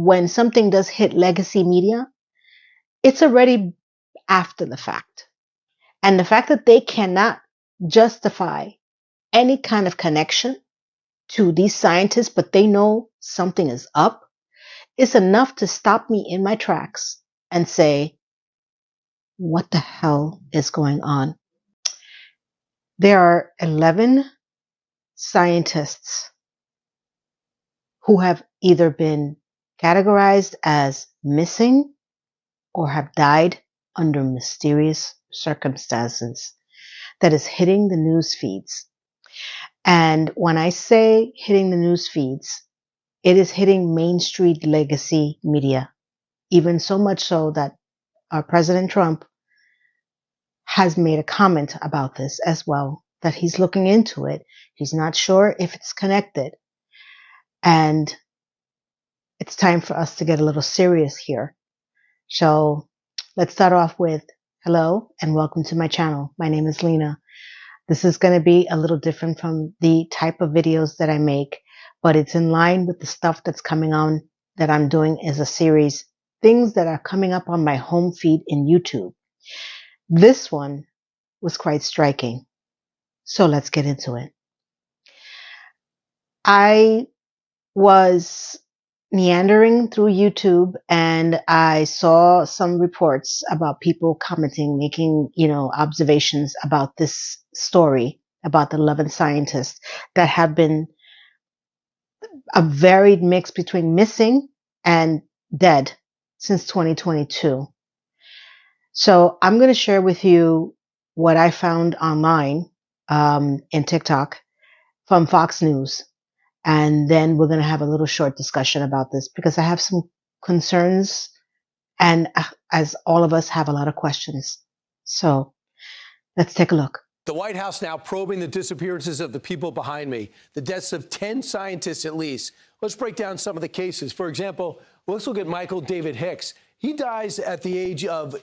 when something does hit legacy media, it's already after the fact. And the fact that they cannot justify any kind of connection to these scientists, but they know something is up, is enough to stop me in my tracks and say, what the hell is going on? There are 11 scientists who have either been categorized as missing or have died under mysterious circumstances that is hitting the news feeds. And when I say hitting the news feeds, it is hitting Main Street legacy media, even so much so that our President Trump has made a comment about this as well, that he's looking into it. He's not sure if it's connected. And it's time for us to get a little serious here. So let's start off with hello and welcome to my channel. My name is Lena. This is going to be a little different from the type of videos that I make, but it's in line with the stuff that's coming on that I'm doing as a series, things that are coming up on my home feed in YouTube. This one was quite striking. So let's get into it. I was meandering through YouTube and I saw some reports about people commenting, making, observations about this story about the 11 scientists that have been a varied mix between missing and dead since 2022. So I'm going to share with you what I found online in TikTok from Fox News. And then we're going to have a little short discussion about this because I have some concerns and as all of us have a lot of questions. So let's take a look. The White House now probing the disappearances of the people behind me, the deaths of 10 scientists at least. Let's break down some of the cases. For example, let's look at Michael David Hicks. He dies at the age of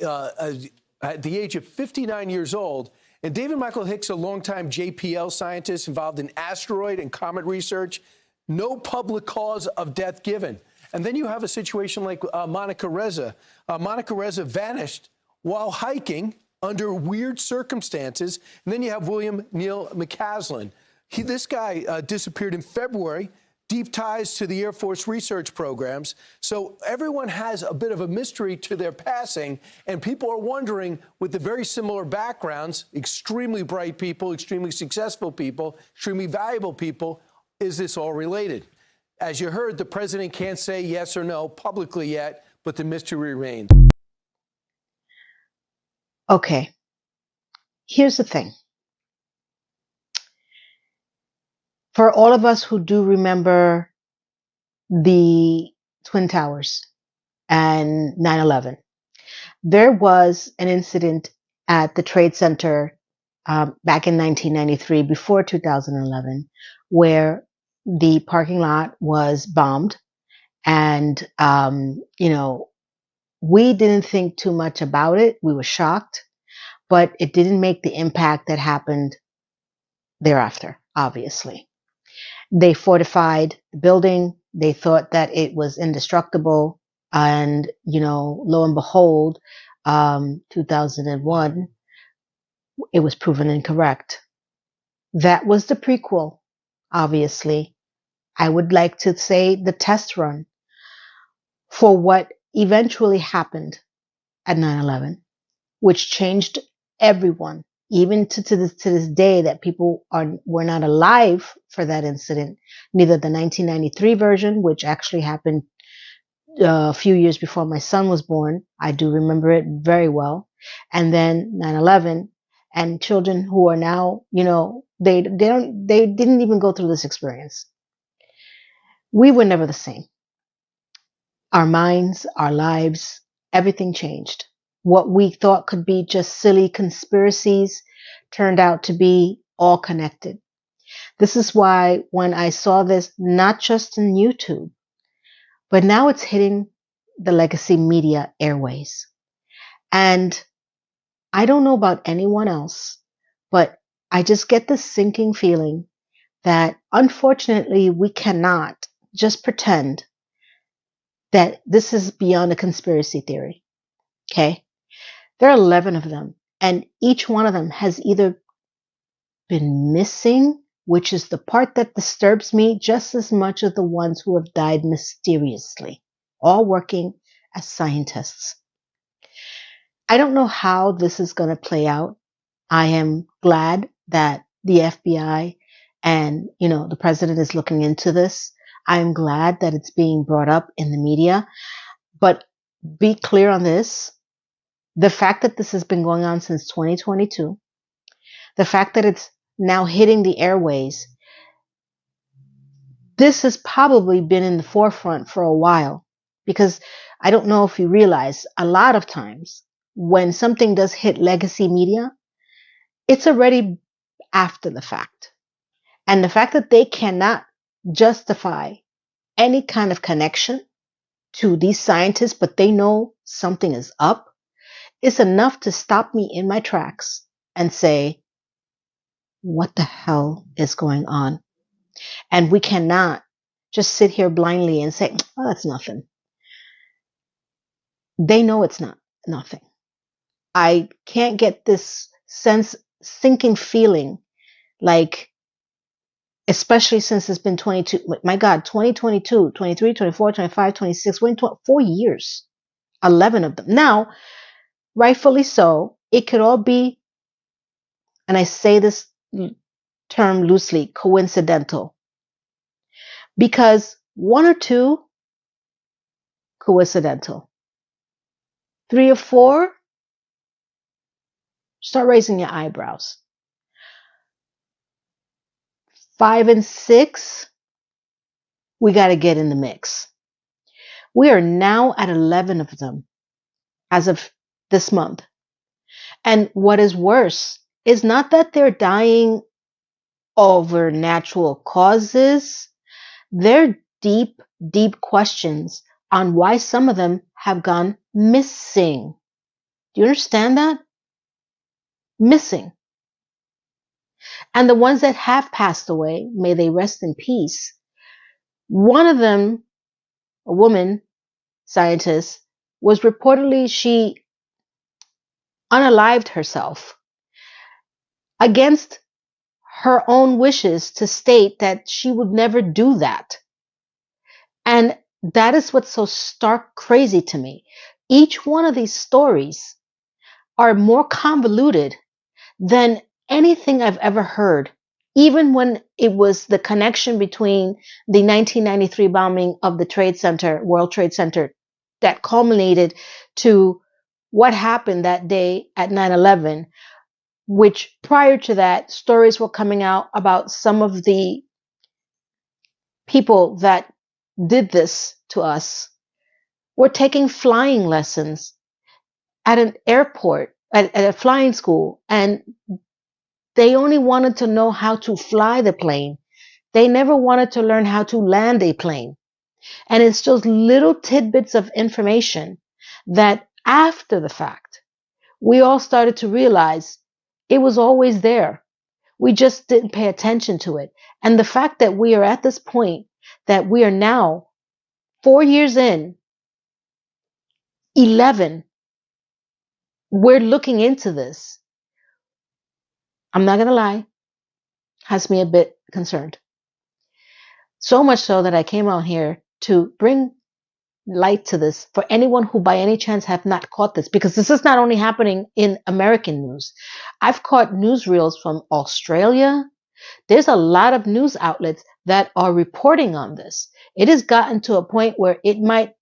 59 years old. And David Michael Hicks, a longtime JPL scientist involved in asteroid and comet research, no public cause of death given. And then you have a situation like Monica Reza. Monica Reza vanished while hiking under weird circumstances. And then you have William Neal McCaslin. This guy disappeared in February, deep ties to the Air Force research programs. So everyone has a bit of a mystery to their passing. And people are wondering, with the very similar backgrounds, extremely bright people, extremely successful people, extremely valuable people, is this all related? As you heard, the president can't say yes or no publicly yet, but the mystery remains. Okay, here's the thing. For all of us who do remember the Twin Towers and 9/11, there was an incident at the Trade Center back in 1993, before 2011, where the parking lot was bombed. And, we didn't think too much about it. We were shocked, but it didn't make the impact that happened thereafter, obviously. They fortified the building. They thought that it was indestructible. And, lo and behold, 2001, it was proven incorrect. That was the prequel, obviously. I would like to say the test run for what eventually happened at 9/11, which changed everyone, even to this day that people were not alive for that incident. Neither the 1993 version, which actually happened a few years before my son was born. I do remember it very well. And then 9/11, and children who are now, they didn't even go through this experience. We were never the same. Our minds, our lives, everything changed. What we thought could be just silly conspiracies turned out to be all connected. This is why when I saw this, not just in YouTube, but now it's hitting the legacy media airways. And I don't know about anyone else, but I just get this sinking feeling that unfortunately we cannot just pretend that this is beyond a conspiracy theory. Okay. There are 11 of them, and each one of them has either been missing, which is the part that disturbs me just as much as the ones who have died mysteriously, all working as scientists. I don't know how this is going to play out. I am glad that the FBI and, the president is looking into this. I'm glad that it's being brought up in the media. But be clear on this. The fact that this has been going on since 2022, the fact that it's now hitting the airways, this has probably been in the forefront for a while, because I don't know if you realize, a lot of times when something does hit legacy media, it's already after the fact. And the fact that they cannot justify any kind of connection to these scientists, but they know something is up, is enough to stop me in my tracks and say, what the hell is going on? And we cannot just sit here blindly and say, oh, that's nothing. They know it's not nothing. I can't get this sinking feeling like, especially since it's been 22, my God, 2022, 23, 24, 25, 26, 4 years, 11 of them. Now, rightfully so, it could all be, and I say this term loosely, coincidental. Because one or two, coincidental. 3 or 4, start raising your eyebrows. 5 and 6, we got to get in the mix. We are now at 11 of them as of this month. And what is worse is not that they're dying over natural causes. They're deep, deep questions on why some of them have gone missing. Do you understand that? Missing. And the ones that have passed away, may they rest in peace. One of them, a woman scientist, was reportedly, she unalived herself against her own wishes to state that she would never do that. And that is what's so stark crazy to me. Each one of these stories are more convoluted than anything I've ever heard, even when it was the connection between the 1993 bombing of the Trade Center, World Trade Center, that culminated to what happened that day at 9/11, which prior to that, stories were coming out about some of the people that did this to us were taking flying lessons at an airport, at a flying school, and they only wanted to know how to fly the plane. They never wanted to learn how to land a plane. And it's those little tidbits of information that after the fact, we all started to realize it was always there. We just didn't pay attention to it. And the fact that we are at this point, that we are now 4 years in, 11, we're looking into this. I'm not going to lie, has me a bit concerned. So much so that I came out here to bring light to this for anyone who by any chance have not caught this, because this is not only happening in American news. I've caught newsreels from Australia. There's a lot of news outlets that are reporting on this. It has gotten to a point where it might,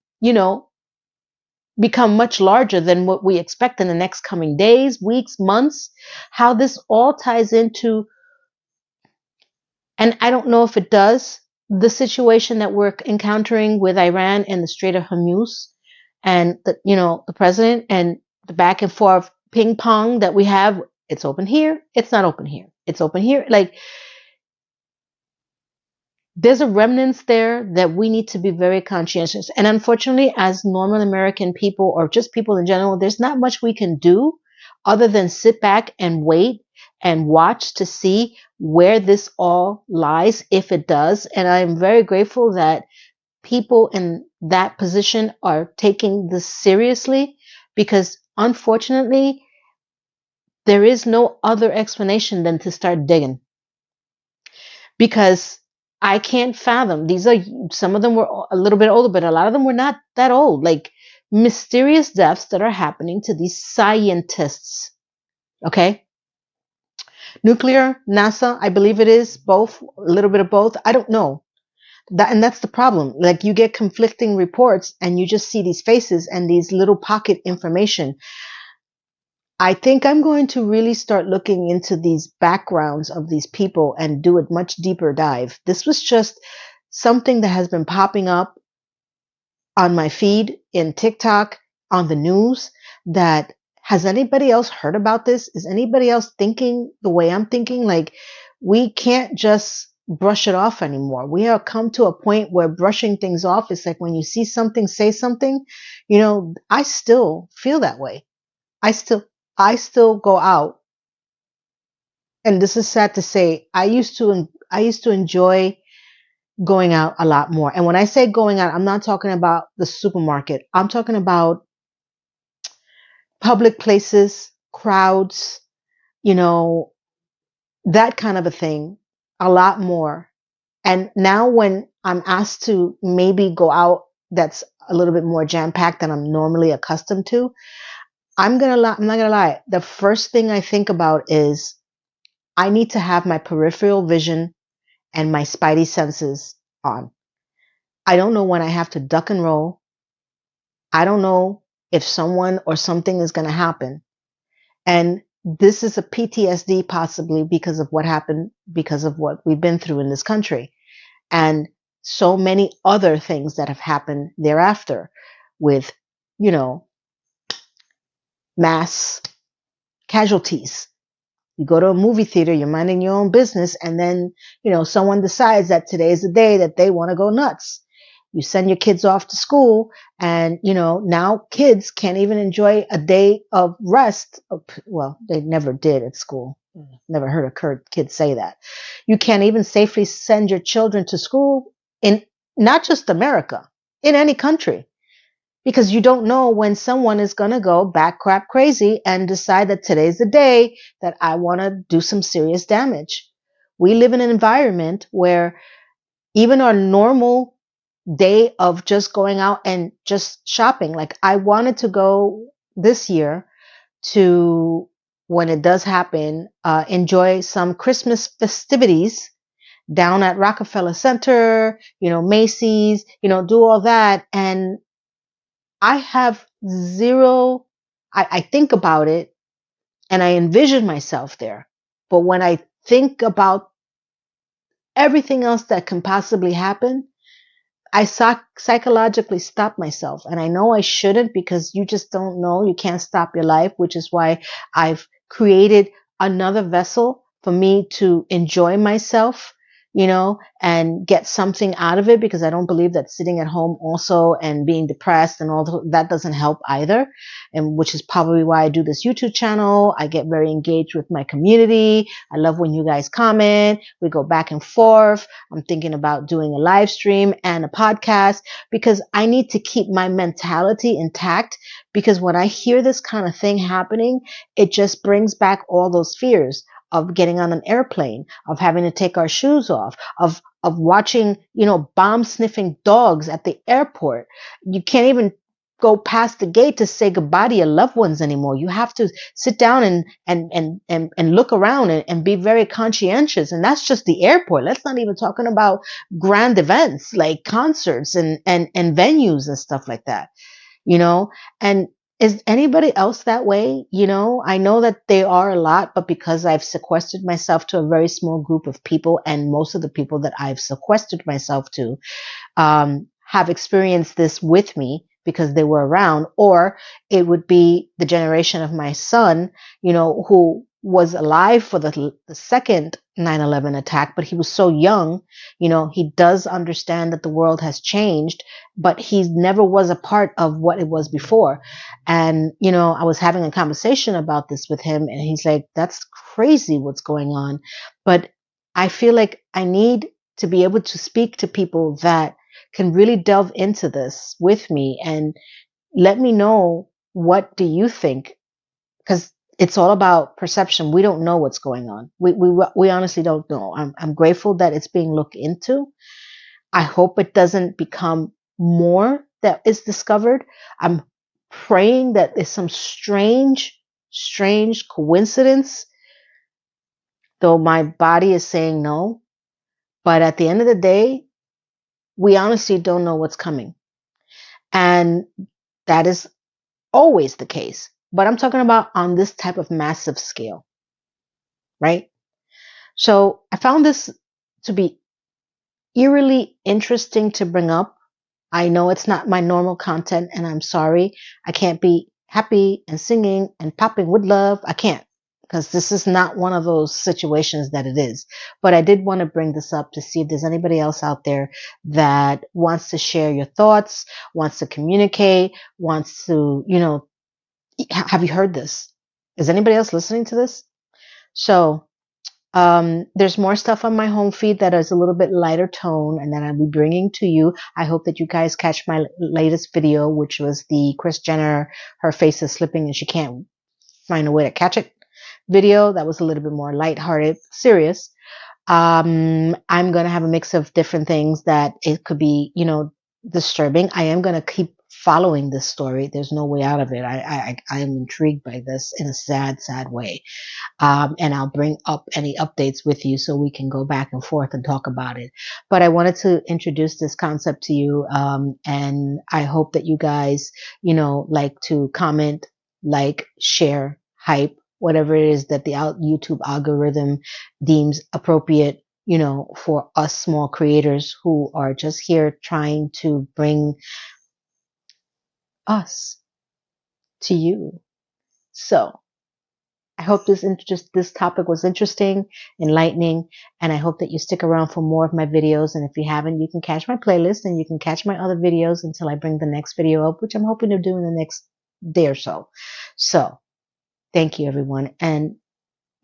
become much larger than what we expect in the next coming days, weeks, months. How this all ties into, and I don't know if it does, the situation that we're encountering with Iran and the Strait of Hormuz, and the president, and the back and forth ping pong that we have. It's open here, it's not open here, it's open here. Like, there's a remnants there that we need to be very conscientious. And unfortunately, as normal American people, or just people in general, there's not much we can do other than sit back and wait and watch to see where this all lies, if it does. And I'm very grateful that people in that position are taking this seriously, because unfortunately, there is no other explanation than to start digging. Because I can't fathom, these are, some of them were a little bit older, but a lot of them were not that old. Like, mysterious deaths that are happening to these scientists. Okay? Nuclear, NASA, I believe it is both, a little bit of both. I don't know. And that's the problem. Like, you get conflicting reports and you just see these faces and these little pocket information. I think I'm going to really start looking into these backgrounds of these people and do a much deeper dive. This was just something that has been popping up on my feed in TikTok, on the news, that has anybody else heard about this? Is anybody else thinking the way I'm thinking? Like, we can't just brush it off anymore. We have come to a point where brushing things off is like, when you see something, say something. I still feel that way. I still I still go out, and this is sad to say, I used to enjoy going out a lot more. And when I say going out, I'm not talking about the supermarket. I'm talking about public places, crowds, you know, that kind of a thing, a lot more. And now when I'm asked to maybe go out, that's a little bit more jam packed than I'm normally accustomed to. I'm not gonna lie. The first thing I think about is I need to have my peripheral vision and my spidey senses on. I don't know when I have to duck and roll. I don't know if someone or something is going to happen. And this is a PTSD possibly because of what happened, because of what we've been through in this country. And so many other things that have happened thereafter with, you know, mass casualties. You go to a movie theater, you're minding your own business, and then, someone decides that today is the day that they want to go nuts. You send your kids off to school, and, now kids can't even enjoy a day of rest. Well, they never did at school. Never heard a kid say that. You can't even safely send your children to school in not just America, in any country, because you don't know when someone is going to go back crap crazy and decide that today's the day that I want to do some serious damage. We live in an environment where even our normal day of just going out and just shopping, like I wanted to go this year to, when it does happen, enjoy some Christmas festivities down at Rockefeller Center, Macy's, do all that. And I have zero, I think about it and I envision myself there. But when I think about everything else that can possibly happen, I psychologically stop myself. And I know I shouldn't, because you just don't know. You can't stop your life, which is why I've created another vessel for me to enjoy myself, and get something out of it, because I don't believe that sitting at home also and being depressed and all that doesn't help either. And which is probably why I do this YouTube channel. I get very engaged with my community. I love when you guys comment. We go back and forth. I'm thinking about doing a live stream and a podcast, because I need to keep my mentality intact. Because when I hear this kind of thing happening, it just brings back all those fears of getting on an airplane, of having to take our shoes off, of watching, bomb sniffing dogs at the airport. You can't even go past the gate to say goodbye to your loved ones anymore. You have to sit down and look around and be very conscientious. And that's just the airport. Let's not even talking about grand events like concerts and venues and stuff like that, and is anybody else that way? I know that they are a lot, but because I've sequestered myself to a very small group of people, and most of the people that I've sequestered myself to have experienced this with me because they were around, or it would be the generation of my son, who was alive for the second 9/11 attack, but he was so young, he does understand that the world has changed, but he never was a part of what it was before. And, I was having a conversation about this with him, and he's like, that's crazy what's going on. But I feel like I need to be able to speak to people that can really delve into this with me and let me know, what do you think? Because it's all about perception. We don't know what's going on. We honestly don't know. I'm grateful that it's being looked into. I hope it doesn't become more that is discovered. I'm praying that there's some strange coincidence, though my body is saying no. But at the end of the day, we honestly don't know what's coming. And that is always the case. But I'm talking about on this type of massive scale, right? So I found this to be eerily interesting to bring up. I know it's not my normal content, and I'm sorry. I can't be happy and singing and popping with love. I can't, because this is not one of those situations that it is. But I did want to bring this up to see if there's anybody else out there that wants to share your thoughts, wants to communicate, wants to, have you heard this? Is anybody else listening to this? So there's more stuff on my home feed that is a little bit lighter tone and that I'll be bringing to you. I hope that you guys catch my latest video, which was the Kris Jenner, her face is slipping and she can't find a way to catch it video. That was a little bit more lighthearted, serious. I'm going to have a mix of different things that it could be, disturbing. I am going to keep following this story. There's no way out of it. I am intrigued by this in a sad way. And I'll bring up any updates with you so we can go back and forth and talk about it. But I wanted to introduce this concept to you, and I hope that you guys, like to comment, like, share, hype, whatever it is that the YouTube algorithm deems appropriate, for us small creators who are just here trying to bring us to you. So I hope this topic was interesting, enlightening, and I hope that you stick around for more of my videos. And if you haven't, you can catch my playlist and you can catch my other videos until I bring the next video up, which I'm hoping to do in the next day or so. So thank you, everyone. And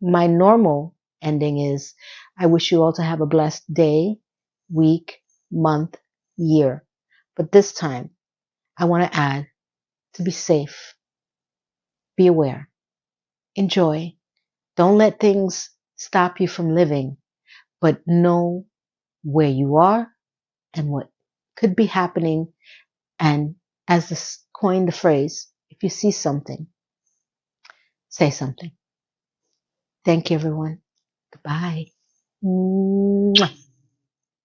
my normal ending is, I wish you all to have a blessed day, week, month, year. But this time, I want to add, to be safe, be aware, enjoy. Don't let things stop you from living, but know where you are and what could be happening. And as this coined the phrase, if you see something, say something. Thank you, everyone. Goodbye. Mwah.